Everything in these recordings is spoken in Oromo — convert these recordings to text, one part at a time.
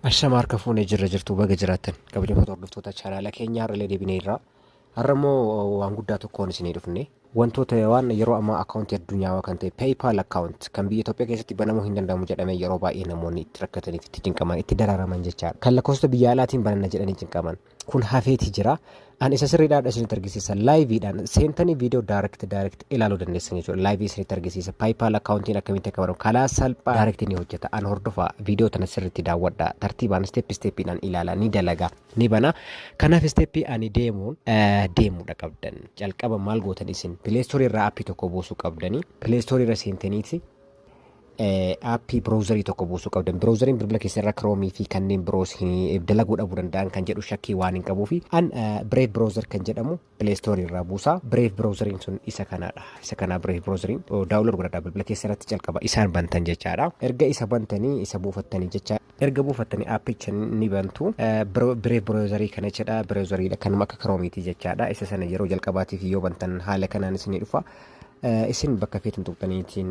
Ashama harka fuunee jirtu baga jiraatan kabajamtoota hordoftoota chaanaala keenyaa har'alee deebinee irraa har'ammoo waan guddaa tokkoon isinii dhufne wantoota waan yeroo ammaa akkaawuntii addunyaa kan ta'e PayPal account kan biyya Itoophiyaa keessatti banamuu hin danda'amu jedhamee yeroo baay'ee namoonni itti rakkatanii itti cinqaman itti dararaman jechaadha. Kan lakkoofsa biyya alaatiin bananna jedhanii cinqaman kun hafeeti jira. An isa sirriidhaan isinitti argisiisa laayiviidhaan seentanii viidiyoo direct ilaaluu dandeessan jechuudha. Laayivii isinitti argisiisa PayPal akkaawuntiin akkamitti akka banamu kalaa salphaa direct ni hojjeta. An hordofaa viidiyoo tana sirriitti daawwadha. Tartiibaan steppiidhaan ilaala ni dalaga ni bana. Kanaaf steppii ani deemuudha qabdan. Jalqaba maal gootan isin Play Store irraa aappii tokko buusuu qabdanii Play Store irra seentaniiti aappii browserii tokko buusuu qabdan. Browseriin bilbila keessa irra Chrome fi kanneen biroos dalaguu dhabuu danda'an kan jedhu shakkii waan hin qabuufi an Brave browser kan jedhamu Play Store irraa buusaa. Brave browseriin sun isa kanaadha. Isa kana Brave browseriin download godhadhaa bilbila keessa irratti jalqaba isaan bantan jechaadha. Erga isa bantanii isa buufattanii jecha erga buufattanii aappicha ni bantu. Brave browserii kana jedha browseriidha kan akka Chrome jechaadha. Isa sana yeroo jalqabaatiif yoo bantan haala kanaan isinii dhufa. Isin bakka feetan tuqxaniitiin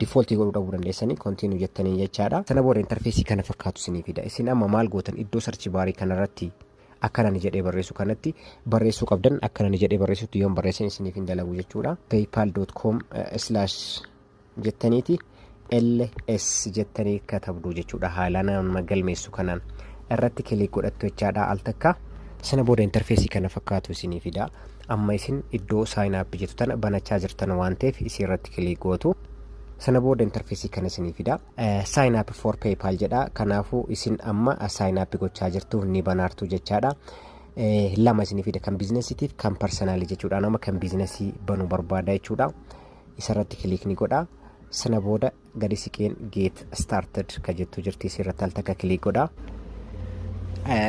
defaultii godhuu dhabuu dandeessanii continue jettanii jechaadha. Sana booda interfeesii kana fakkaatu isinii fida. Isin amma maal gootan iddoo search baarii kanarratti akkanani jedhee barreessu kanatti barreessuu qabdan. Akkanani jedhee barreessutti yoon barreessan isiniif hin dalagu jechuudha. paypal.com/ jettaniiti ls jettanii katabdu jechuudha. Haalaan nama galmeessu kanaan irratti kilik godhattu jechaadha al takka. Sana booda interfeesii kana fakkaatu isinii fida. Amma isin iddoo sign up jettu tana banachaa jirtan waan ta'eef isin irratti kilik gootu. Sana booda interfeesii kana isinii fida. Sign up for PayPal jedha. Kanaafuu isin amma sign up gochaa jirtu ni banaartu jechaadha. Lama isinii fida kan biizinesiitiif kan personaalii jechuudha. Nama kan biizinesii banuu barbaada jechuudha. Isarratti kilik ni godha. Sana booda gadi siqeen get started ka jettu jirti isirratti al takka kilik godha.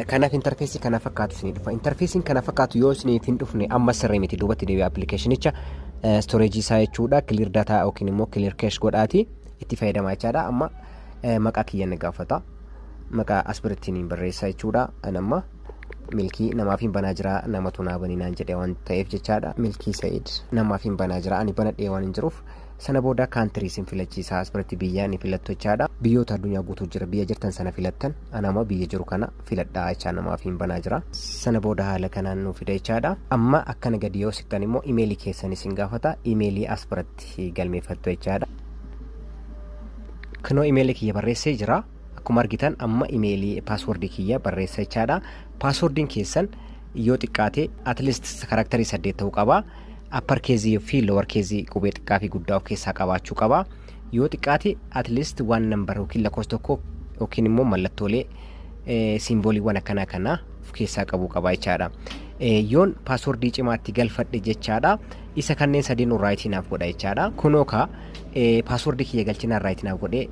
Kanaaf interfeesii kana fakkaatu isinii dhufa. Interfeesiin kana fakkaatu yoo isiniif hin dhufne amma sirrii miti duubatti deebi'aa appilikeeshinicha storage isaa jechuudha. Clear data yookiin immoo clear cache godhaati itti fayyadamaa jechaadha. Amma maqaa kiyya ni gaafata. Maqaa asbirtiin barreessaa jechuudha. Amma milkii namaaf hin banaa jira namatu naa banii naan jedhee waan ta'eef jechaadha. Milkii Said namaaf hin banaa jira ani banadhee waan hin jiruuf. Sana booda kaantiriis hin filachiisa asbirti biyyaa ni filattu jechaadha. Biyyoota addunyaa guutuu jira biyya jirtan sana filattan anama biyya jiru kana filadhaa jechaa namaaf hin banaa jira. Sana booda haala kanaan nu fida jechaadha. Amma akkana gadi yoo siqtan immoo imeelii keessanis hin gaafata. Imeelii asbirti galmeeffattu jechaadha. Kunoo imeelii kiyya barreessee jira. Akkuma argitan amma imeelii paaswordii kiyya barreessa jechaadha. Paaswordiin keessan yoo xiqqaate at least karakterii 8 ta'uu qaba. Upper case fi lower case qubee xiqqaa fi guddaa of keessaa qabaachuu qaba. Yoo xiqqaate at least one number yookiin lakkoofsa tokko yookiin immoo mallattoolee simbooliiwwan akkana kana of keessaa qabu qaba jechaadha. Yoon paaswordii cimaatti galfadhe jechaadha. Isa kanneen sadeen raayitinaaf godha jechaadha. Kunoo ka paaswordii kiyya galchinaan raayitinaaf godhee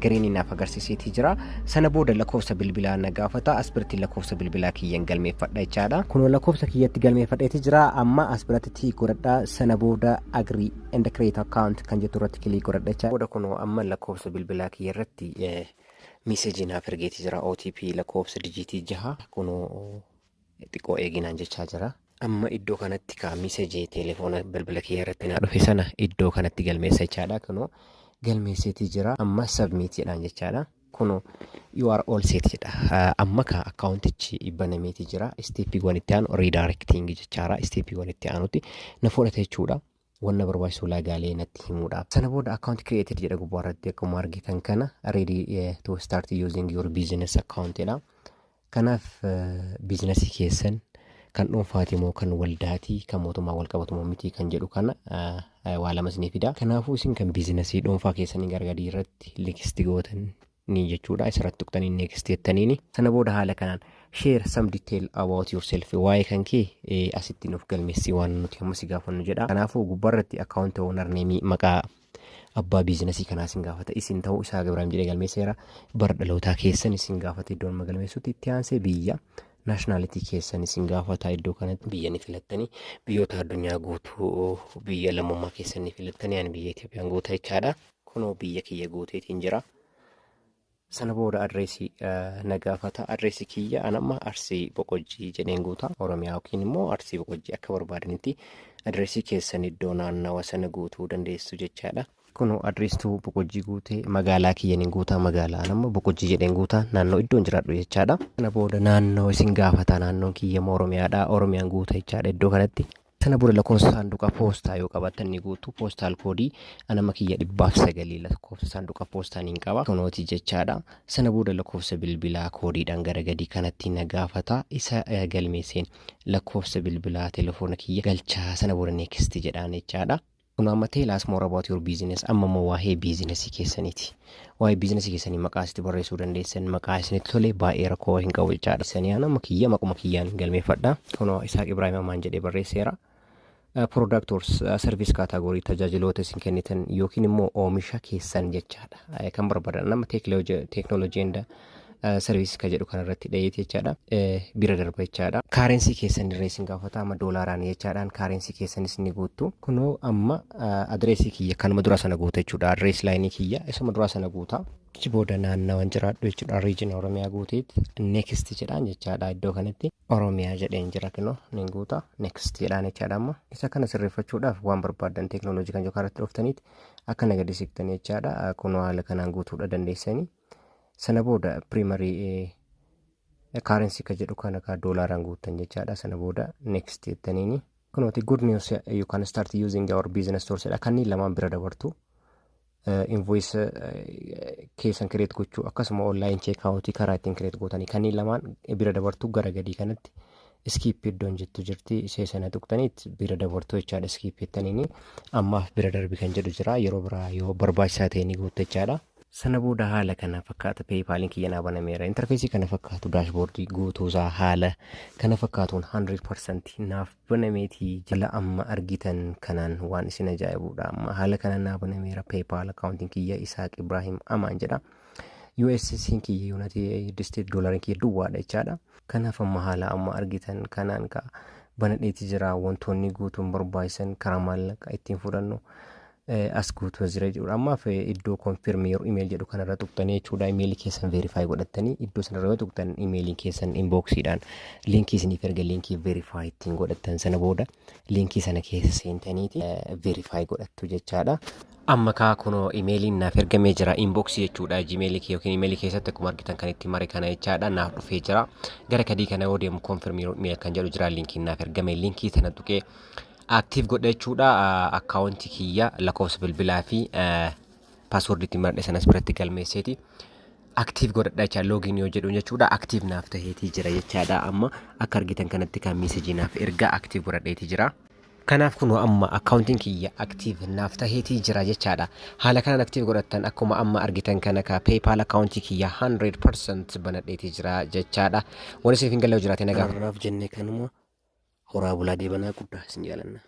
giriiniin naaf agarsiiseetii jira. Sana booda lakkoofsa bilbilaa na gaafata. Asbirti lakkoofsa bilbilaa kiyyan galmeeffadha jechaadha. Kunoo lakkoofsa kiyyatti galmeeffadheetii jira. Amma asbirratti godhadha. Sana booda agree and create account kan jettu irratti kilik godhadha jechaadha. Booda kunoo amma lakkoofsa bilbilaa kiyya irratti meesejii naaf ergeetii jira. OTP lakkoofsa dijiitii 6 kunoo xiqqoo eeginaan jechaa jira. Amma iddoo kanatti ka meesejii telefoona bilbila kiyya irratti na dhufe sana iddoo kanatti galmeessa jechaadha. Kunoo galmeesseetii jira. Amma submit jedhaan jechaadha. Kunoo you are all set jedha. Amma ka akkaawuntichi banameetii jira. Steppiiwwan itti aanu redirecting jechaadha. Steppiiwwan itti aanutti na fudhata jechuudha. Wanna barbaachisu laagaalee natti himuudhaaf. Sana booda account created jedha gubbaarratti akkuma argitan kana ready to start using your business account jedha. Kanaaf biizinesii keessan kan dhuunfaati moo kan waldaatii kan mootummaa wal qabatu moo miti kan jedhu kana waa lama isinii fida. Kanaafuu isin kan biizinesii dhuunfaa keessanii gargadii irratti likisti gootan ni jechuudha. Isirratti tuqxanii next jettaniini. Sana booda haala kanaan share some detail about yourself waa'ee kan kee asitti nuuf galmeessi waan nuti amma si gaafannu jedha. Kanaafuu gubbaarratti account owner name maqaa abbaa biizinesii kanaa isin gaafata. Isin ta'uu isaa Ibraahim jedhee galmeesseera. Bara dhalootaa keessan isin gaafata iddoo amma galmeessutti itti aansee biyya nationality keessan isin gaafata iddoo kanatti biyya ni filattanii biyyoota addunyaa guutuu biyya lammummaa keessan ni filattanii ani biyya Itoophiyaan guutaa jechaadha. Kunoo biyya kiyya guuteetiin jira. Sana booda adreesii na gaafata. Adreesii kiyya anamma Arsii Boqojjii jedheen guuta Oromiyaa yookiin immoo Arsii Boqojjii akka barbaadanitti adreesii keessan iddoo naannawa sana guutuu dandeessu jechaadha. Kuno adreestuu Boqojjii guutee magaalaa kiyyaniin guutaa magaalaa nama Boqojjii jedheen guutaa naannoo iddoon jiraadhu jechaadha. Sana booda naannoo isin gaafata naannoon kiyya Oromiyaadha. Oromiyaan guuta jechaadha iddoo kanatti. Sana booda lakkoofsa saanduqa poostaa yoo qabaatan ni guutu. Poostaal koodii anama kiyya 909 lakkoofsa saanduqa poostaa niin qaba. Kunooti jechaadha. Sana booda lakkoofsa bilbilaa koodiidhaan gara gadii kanatti na gaafata. Isa galmeesseen lakkoofsa bilbilaa telefoona kiyya galchaa sana booda next jedhaan jechaadha. Kun amma tell us more about your business. Amma moo waa'ee biizinasii keessaniiti. Waa'ee biizinasii keessanii maqaa isitti barreessuu dandeessan maqaa isinitti tole baay'ee rakkoo hin qabu jechaadha. Isanii nama kiyya maquma kiyyaan galmeeffadha. Kunoo Isaaq Ibraahim Amaan jedhee barreesseera. Product or service category tajaajiloota isin kennitan yookiin immoo oomisha keessan jechaadha. Kan barbaadan nama teknoolojii enda service ka jedhu kanarratti dhayeeti jechaadha. Bira darba jechaadha. Currency keessan irraa isin gaafata amma doolaaraan jechaadhaan currency keessanis ni guutu. Kunoo amma adreesii kiyya kanuma dura sana guuta jechuudha. Adrees laayinii kiyya isuma dura sana guuta. Achi booda naannawaan jiraadhu jechuudha. Region Oromiyaa guuteetti next jedhaan jechaadha. Iddoo kanatti Oromiyaa jedheen jira kunoo ni guuta next jedhaan jechaadha. Amma isa kana sirreeffachuudhaaf waan barbaadan teknoolojii kan jokaaratti dhuftaniiti akka nagadi siqtan jechaadha. Kunoo haala kanaan guutuudha dandeessanii. Sana booda primary currency ka jedhu kana ka doolaaraan guutan jechaadha. Sana booda next jettaniini. Kunooti good news you can start using our business stores jedha. Kanneen lamaan bira dabartu. Invoice keessan create gochuu akkasuma online check out karaa ittiin create gootanii kanneen lamaan bira dabartu gara gadii kanatti skip iddoon jettu jirti ishee sana tuqtaniit bira dabartu jechaadha. Skip jettaniini ammaaf bira darbi kan jedhu jira yeroo biraa yoo barbaachisaa ta'e ni guutu jechaadha. Sana booda haala kana fakkaata PayPal kiyya naa banameera. Interfeesii kana fakkaatu dashboardii guutuusaa haala kana fakkaatuun 100% naaf banameetii jala amma argitan kanaan waan isin ajaa'ibuudha. Amma haala kana naa banameera PayPal accounting kiyya Isaaq Ibraahim Amaan jedha. USD kiyya United States dollar kiyya duwwaadha jechaadha. Kanaaf amma haala amma argitan kanaan ka banadheeti jira wantoonni guutuun barbaachisan karaa maallaqa ittiin fudhannu. As guutuu jira jechuudha. Ammaaf iddoo confirm your email jedhu kanarra tuqtanii jechuudha. Email keessan verify godhattanii iddoo sanarra tuqtan email keessan inboxiidhaan linkii isiniif erga linkii verify ittiin godhattan sana booda linkii sana keessa seentaniiti verify godhattu jechaadha. Amma kaa kunoo emailiin naaf ergamee jira inbox jechuudha. Gmail yookiin email keessatti akkuma argitan kan itti mare kana jechaadha naaf dhufee jira. Gara kadii kana yoo deemu confirm your email kan jedhu jira linkiin naaf ergame linkii sana tuqee active godhachuudha. Account kiyya lakkoofsa bilbilaa fi password itti maradhe sanas biratti galmeesseeti active godhadha jecha login yoo jedhu jechuudha. Active naaf taheetii jira jechaadha. Amma akka argitan kanatti kan message naaf erga active godhadheeti jira. Kanaaf kunoo amma accounting kiyya active naaf taheetii jira jechaadha. Haala kanaan active godhattan akkuma amma argitan kana ka PayPal account kiyya 100% banadheetii jira jechaadha. Waan isin hin galle jiraate nagaa kanaaf jennee kanuma horaa bulaa deebanaa guddaa isin jaalanna.